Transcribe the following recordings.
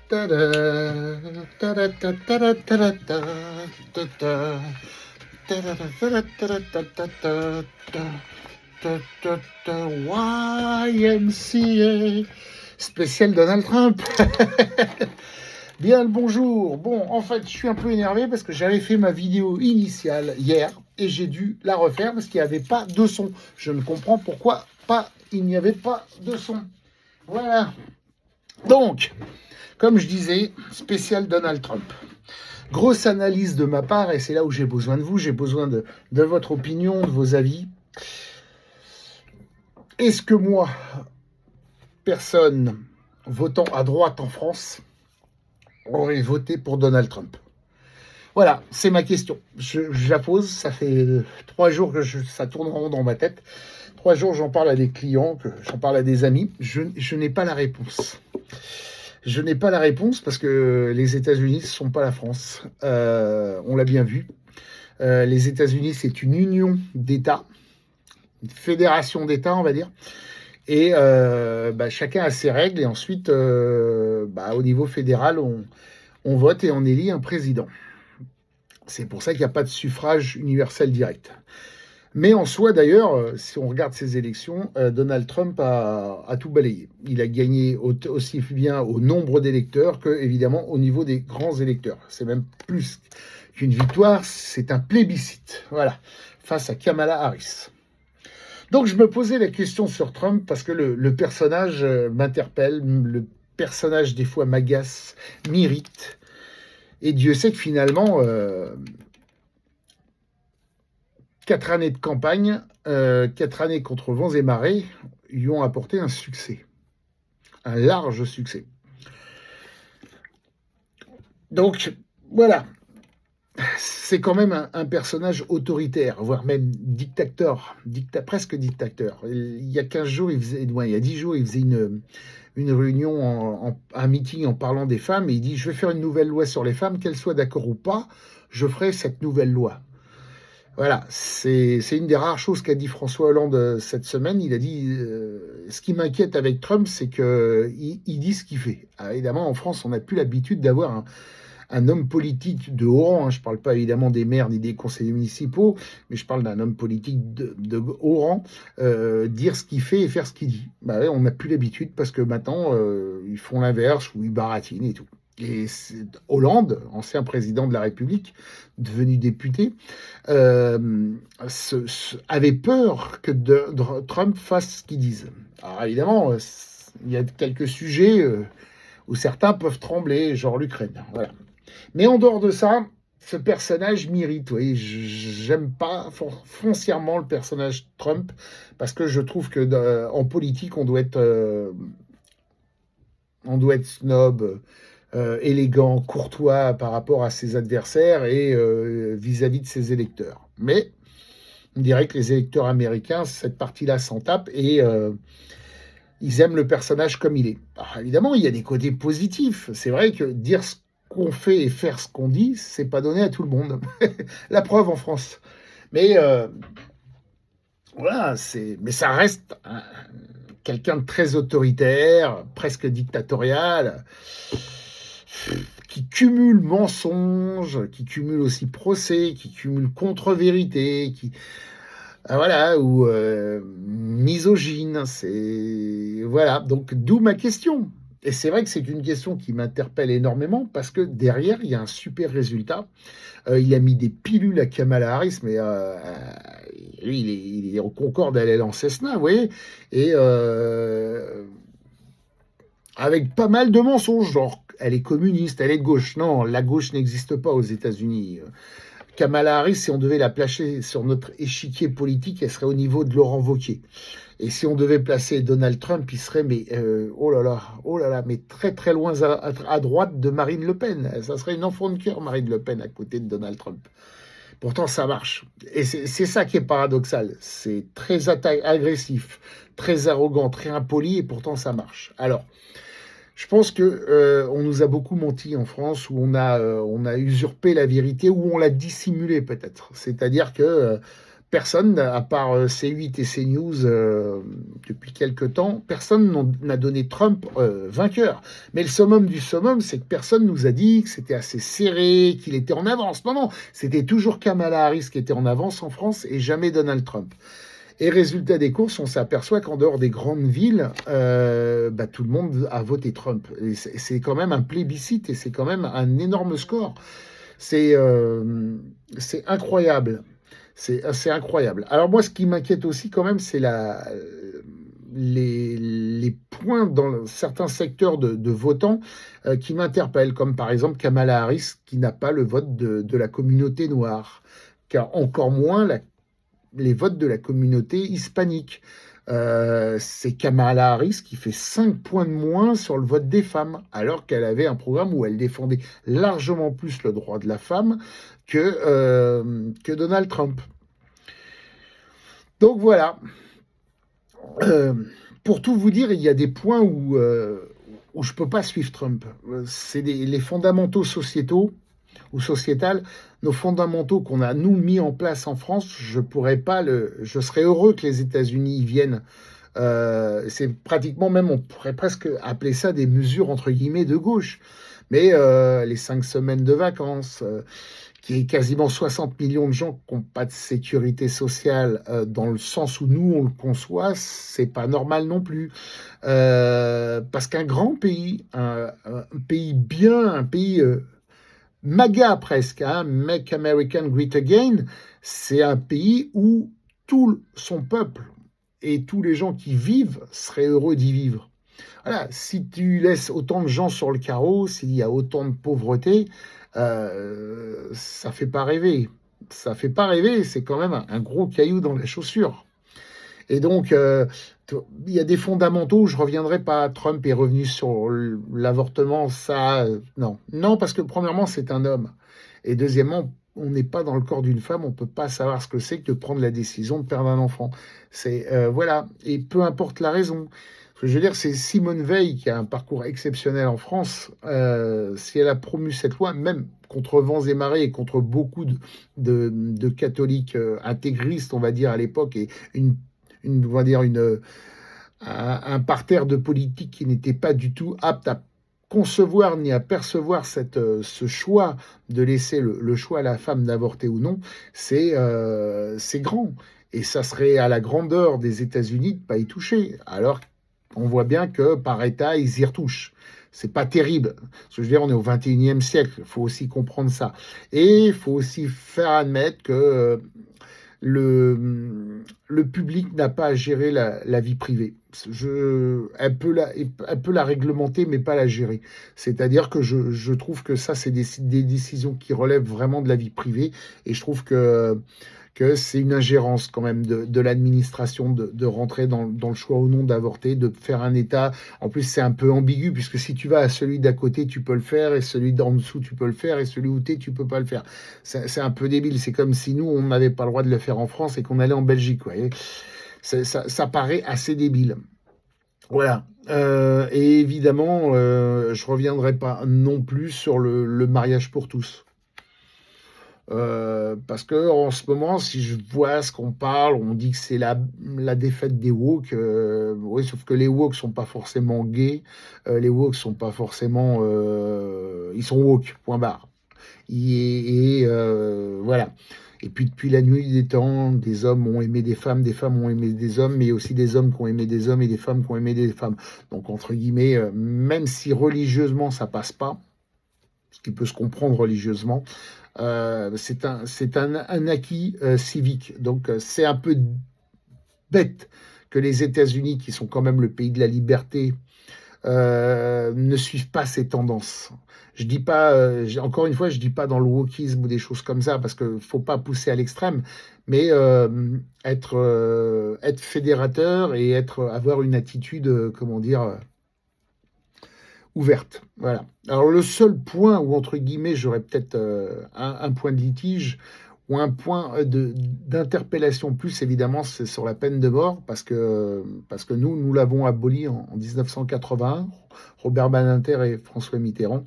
Ta-da, ta-da, ta-da, ta-da, ta-da, ta-da, ta-da, ta-da, ta-da, ta-da, YMCA spécial Donald Trump. Bien le bonjour. Bon, en fait, je suis un peu énervé parce que j'avais fait ma vidéo initiale hier et j'ai dû la refaire parce qu'il n'y avait pas de son. Je ne comprends pourquoi il n'y avait pas de son. Voilà. Donc, comme je disais, spécial Donald Trump. Grosse analyse de ma part, et c'est là où j'ai besoin de vous, j'ai besoin de votre opinion, de vos avis. Est-ce que moi, personne votant à droite en France, aurait voté pour Donald Trump? Voilà, c'est ma question. Je la pose, ça fait 3 jours que ça tourne en rond dans ma tête. 3 jours, j'en parle à des clients, j'en parle à des amis. Je n'ai pas la réponse. Je n'ai pas la réponse parce que les États-Unis ne sont pas la France. On l'a bien vu. Les États-Unis, c'est une union d'États, une fédération d'États, on va dire. Et chacun a ses règles. Et ensuite, au niveau fédéral, on vote et on élit un président. C'est pour ça qu'il n'y a pas de suffrage universel direct. Mais en soi, d'ailleurs, si on regarde ces élections, Donald Trump a tout balayé. Il a gagné aussi bien au nombre d'électeurs que, évidemment, au niveau des grands électeurs. C'est même plus qu'une victoire, c'est un plébiscite. Voilà, face à Kamala Harris. Donc, je me posais la question sur Trump parce que le personnage m'interpelle, le personnage, des fois, m'agace, m'irrite. Et Dieu sait que finalement... 4 années de campagne, 4 années contre vents et marées, lui ont apporté un succès, un large succès. Donc, voilà, c'est quand même un personnage autoritaire, voire même dictateur, presque dictateur. Il y a 15 jours, il y a 10 jours, il faisait une réunion, un meeting en parlant des femmes, et il dit « Je vais faire une nouvelle loi sur les femmes, qu'elles soient d'accord ou pas, je ferai cette nouvelle loi ». Voilà, c'est une des rares choses qu'a dit François Hollande cette semaine. Il a dit ce qui m'inquiète avec Trump, c'est qu'il dit ce qu'il fait. Alors, évidemment, en France, on n'a plus l'habitude d'avoir un homme politique de haut rang. Je ne parle pas évidemment des maires ni des conseillers municipaux, mais je parle d'un homme politique de haut rang dire ce qu'il fait et faire ce qu'il dit. On n'a plus l'habitude parce que maintenant, ils font l'inverse ou ils baratinent et tout. Et Hollande, ancien président de la République, devenu député, avait peur que Trump fasse ce qu'il dise. Alors évidemment, il y a quelques sujets où certains peuvent trembler, genre l'Ukraine. Voilà. Mais en dehors de ça, ce personnage m'irrite. Oui, j'aime pas foncièrement le personnage Trump parce que je trouve que en politique, on doit être snob. Élégant, courtois par rapport à ses adversaires et vis-à-vis de ses électeurs. Mais on dirait que les électeurs américains, cette partie-là s'en tapent et ils aiment le personnage comme il est. Alors, évidemment, il y a des côtés positifs. C'est vrai que dire ce qu'on fait et faire ce qu'on dit, c'est pas donné à tout le monde. La preuve en France. Mais voilà, mais ça reste quelqu'un de très autoritaire, presque dictatorial, qui cumule mensonges, qui cumule aussi procès, qui cumule contre-vérité, ou misogyne. Voilà, donc d'où ma question. Et c'est vrai que c'est une question qui m'interpelle énormément parce que derrière, il y a un super résultat. Il a mis des pilules à Kamala Harris, mais lui, il est au Concorde, elle est en Cessna, vous voyez. Et avec pas mal de mensonges, genre elle est communiste, elle est de gauche. Non, la gauche n'existe pas aux États-Unis. Kamala Harris, si on devait la placer sur notre échiquier politique, elle serait au niveau de Laurent Wauquiez. Et si on devait placer Donald Trump, il serait, mais oh là là, mais très très loin à droite de Marine Le Pen. Ça serait une enfant de cœur, Marine Le Pen, à côté de Donald Trump. Pourtant, ça marche. Et c'est ça qui est paradoxal. C'est très agressif, très arrogant, très impoli, et pourtant ça marche. Alors, je pense que on nous a beaucoup menti en France, où on a usurpé la vérité, où on l'a dissimulée peut-être. C'est-à-dire que personne, à part C8 et CNews depuis quelque temps, personne n'a donné Trump vainqueur. Mais le summum du summum, c'est que personne nous a dit que c'était assez serré, qu'il était en avance. Non, non, c'était toujours Kamala Harris qui était en avance en France et jamais Donald Trump. Et résultat des courses, on s'aperçoit qu'en dehors des grandes villes, tout le monde a voté Trump. Et c'est quand même un plébiscite et c'est quand même un énorme score. C'est incroyable. C'est assez incroyable. Alors moi, ce qui m'inquiète aussi quand même, c'est les points dans certains secteurs de votants qui m'interpellent, comme par exemple Kamala Harris, qui n'a pas le vote de la communauté noire, car encore moins les votes de la communauté hispanique. C'est Kamala Harris qui fait 5 points de moins sur le vote des femmes, alors qu'elle avait un programme où elle défendait largement plus le droit de la femme que Donald Trump. Donc voilà. Pour tout vous dire, il y a des points où je ne peux pas suivre Trump. C'est les fondamentaux sociétaux ou sociétal, nos fondamentaux qu'on a nous mis en place en France, je serais heureux que les États-Unis y viennent. C'est pratiquement même, on pourrait presque appeler ça des mesures entre guillemets de gauche. Mais les 5 semaines de vacances, qui est quasiment 60 millions de gens qui n'ont pas de sécurité sociale dans le sens où nous on le conçoit, c'est pas normal non plus. Parce qu'un grand pays, un pays bien, un pays MAGA presque, hein, Make American Great Again, c'est un pays où tout son peuple et tous les gens qui vivent seraient heureux d'y vivre. Voilà, si tu laisses autant de gens sur le carreau, s'il y a autant de pauvreté, ça fait pas rêver. Ça fait pas rêver, c'est quand même un gros caillou dans la chaussure. Et donc, il y a des fondamentaux, je ne reviendrai pas, Trump est revenu sur l'avortement, ça, non. Non, parce que premièrement, c'est un homme. Et deuxièmement, on n'est pas dans le corps d'une femme, on ne peut pas savoir ce que c'est que de prendre la décision de perdre un enfant. Voilà, et peu importe la raison. Ce que je veux dire, c'est Simone Veil qui a un parcours exceptionnel en France. Si elle a promu cette loi, même contre vents et marées et contre beaucoup de catholiques intégristes, on va dire, à l'époque, et on va dire un parterre de politique qui n'était pas du tout apte à concevoir ni à percevoir ce choix de laisser le choix à la femme d'avorter ou non, c'est grand. Et ça serait à la grandeur des États-Unis de ne pas y toucher. Alors on voit bien que par État, ils y retouchent. C'est pas terrible. Ce que je veux dire, on est au 21e siècle. Il faut aussi comprendre ça. Et il faut aussi faire admettre que le public n'a pas à gérer la vie privée. Elle peut la réglementer, mais pas la gérer. C'est-à-dire que je trouve que ça, c'est des décisions qui relèvent vraiment de la vie privée. Et je trouve que c'est une ingérence quand même de l'administration de rentrer dans le choix ou non d'avorter, de faire un état. En plus, c'est un peu ambigu, puisque si tu vas à celui d'à côté, tu peux le faire, et celui d'en dessous, tu peux le faire, et celui où tu es, tu peux pas le faire. C'est un peu débile. C'est comme si nous, on n'avait pas le droit de le faire en France et qu'on allait en Belgique. Vous voyez. Ça paraît assez débile. Voilà. Et évidemment, je reviendrai pas non plus sur le mariage pour tous. Parce que en ce moment, si je vois ce qu'on parle, on dit que c'est la défaite des woke. Oui, sauf que les woke sont pas forcément gays. Les woke sont pas forcément. Ils sont woke, point barre. Voilà. Et puis depuis la nuit des temps, des hommes ont aimé des femmes ont aimé des hommes, mais aussi des hommes qui ont aimé des hommes et des femmes qui ont aimé des femmes. Donc entre guillemets, même si religieusement ça passe pas, ce qui peut se comprendre religieusement, c'est un acquis civique. Donc c'est un peu bête que les États-Unis, qui sont quand même le pays de la liberté, ne suivent pas ces tendances. Je dis pas, encore une fois, je dis pas dans le wokisme ou des choses comme ça, parce que faut pas pousser à l'extrême, mais être fédérateur et avoir une attitude, comment dire, ouverte. Voilà. Alors le seul point où, entre guillemets, j'aurais peut-être un point de litige ou un point d'interpellation plus, évidemment, c'est sur la peine de mort, parce que nous l'avons aboli en 1981, Robert Badinter et François Mitterrand.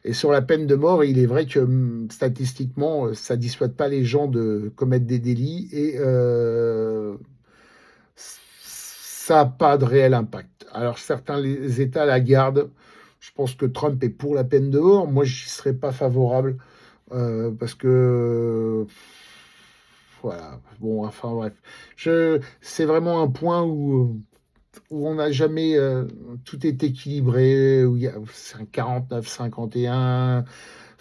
Et sur la peine de mort, il est vrai que statistiquement, ça dissuade pas les gens de commettre des délits et ça n'a pas de réel impact. Alors certains les États la gardent. Je pense que Trump est pour la peine de mort. Moi, je n'y serais pas favorable parce que voilà. Bon, enfin bref, c'est vraiment un point où on n'a jamais tout est équilibré, où il y a c'est un 49-51.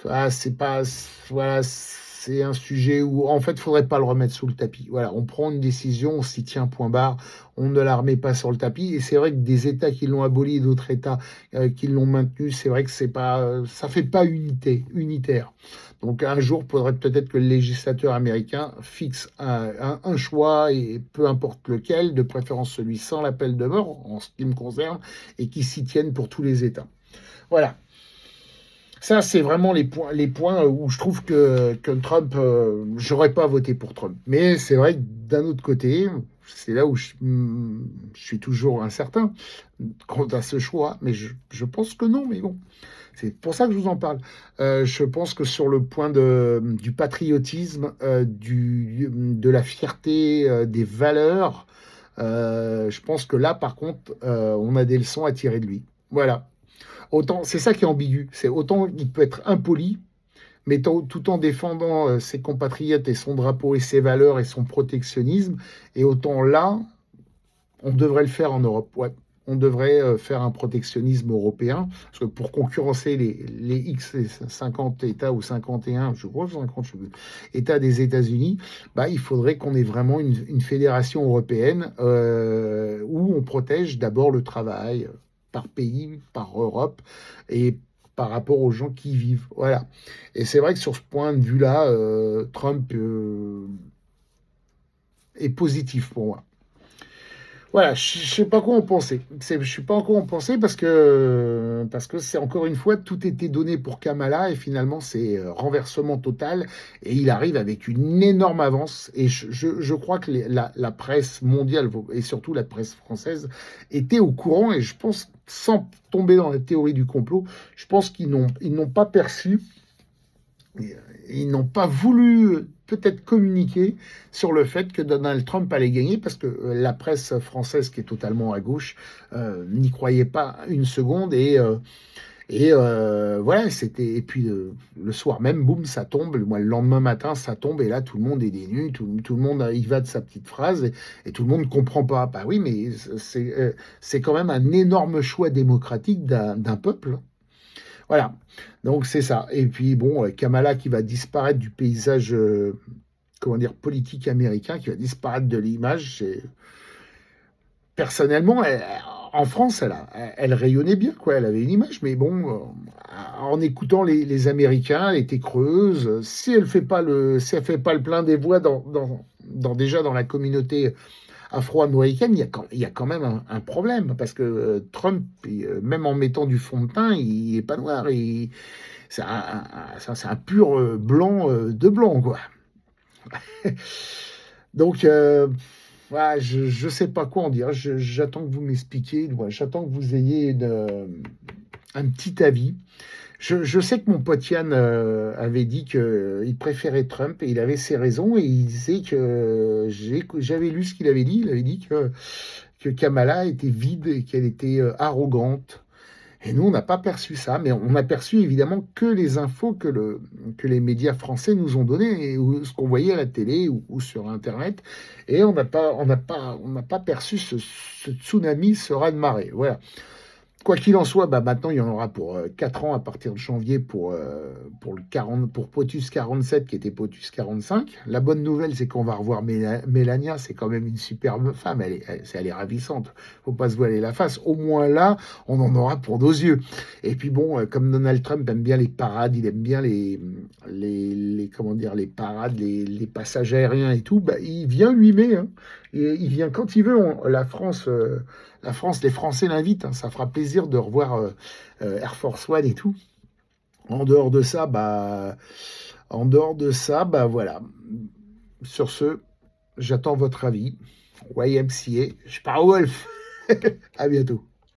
Ah, c'est pas, voilà, c'est un sujet où en fait, il faudrait pas le remettre sous le tapis. Voilà, on prend une décision, on s'y tient point barre, on ne la remet pas sur le tapis. Et c'est vrai que des États qui l'ont aboli et d'autres États qui l'ont maintenu, c'est vrai que c'est pas, ça fait pas unitaire. Donc un jour, il faudrait peut-être que le législateur américain fixe un choix, et peu importe lequel, de préférence celui sans l'appel de mort, en ce qui me concerne, et qui s'y tienne pour tous les États. Voilà. Ça, c'est vraiment les points où je trouve que Trump, j'aurais pas voté pour Trump. Mais c'est vrai que d'un autre côté, c'est là où je suis toujours incertain quant à ce choix. Mais je pense que non, mais bon. C'est pour ça que je vous en parle. Je pense que sur le point du patriotisme, de la fierté, des valeurs, je pense que là, par contre, on a des leçons à tirer de lui. Voilà. Autant, c'est ça qui est ambigu. C'est autant il peut être impoli, mais tout en défendant ses compatriotes et son drapeau et ses valeurs et son protectionnisme. Et autant là, on devrait le faire en Europe. Ouais. On devrait faire un protectionnisme européen, parce que pour concurrencer les X, les 50 États ou 51, je crois 50, je sais plus, États des États-Unis, bah, il faudrait qu'on ait vraiment une fédération européenne où on protège d'abord le travail par pays, par Europe, et par rapport aux gens qui y vivent. Voilà. Et c'est vrai que sur ce point de vue-là, Trump est positif pour moi. Voilà, je ne sais pas quoi en penser. Je ne sais pas encore en penser parce que c'est encore une fois, tout était donné pour Kamala et finalement c'est renversement total et il arrive avec une énorme avance et je crois que la presse mondiale et surtout la presse française était au courant et je pense, sans tomber dans la théorie du complot, je pense qu'ils n'ont pas perçu, ils n'ont pas voulu peut-être communiquer sur le fait que Donald Trump allait gagner parce que la presse française, qui est totalement à gauche, n'y croyait pas une seconde et voilà, c'était. Et puis le soir même, boum, ça tombe. Le lendemain matin, ça tombe. Et là, tout le monde est dénu. Tout le monde y va de sa petite phrase. Et tout le monde ne comprend pas. Bah oui, mais c'est quand même un énorme choix démocratique d'un peuple. Voilà, donc c'est ça. Et puis bon, Kamala qui va disparaître du paysage, comment dire, politique américain, qui va disparaître de l'image. Personnellement, en France, elle rayonnait bien, quoi. Elle avait une image, mais bon, en écoutant les Américains, elle était creuse. Si elle fait pas le plein des voix déjà dans la communauté afro-américaine, il y a quand même un problème, parce que Trump, même en mettant du fond de teint, il est pas noir, c'est un pur blanc de blanc, quoi. Donc, voilà, je sais pas quoi en dire, j'attends que vous m'expliquiez, voilà, j'attends que vous ayez un petit avis. Je sais que mon pote Yann avait dit qu'il préférait Trump et il avait ses raisons et il disait que j'avais lu ce qu'il avait dit. Il avait dit que Kamala était vide et qu'elle était arrogante. Et nous, on n'a pas perçu ça, mais on a perçu évidemment que les infos que les médias français nous ont données, ou ce qu'on voyait à la télé ou sur Internet, et on n'a pas perçu ce tsunami, ce raz-de-marée. Voilà. Quoi qu'il en soit, bah maintenant il y en aura pour 4 ans à partir de janvier pour POTUS 47 qui était POTUS 45. La bonne nouvelle, c'est qu'on va revoir Mélania, c'est quand même une superbe femme, elle est ravissante, faut pas se voiler la face. Au moins là, on en aura pour nos yeux. Et puis bon, comme Donald Trump aime bien les parades, il aime bien comment dire, les parades, les passages aériens et tout, bah, il vient lui-même, hein. Il vient quand il veut. La France, les Français l'invitent, hein. Ça fera plaisir de revoir Air Force One et tout. En dehors de ça, bah voilà. Sur ce, j'attends votre avis. YMCA, je pars au Wolf. À bientôt.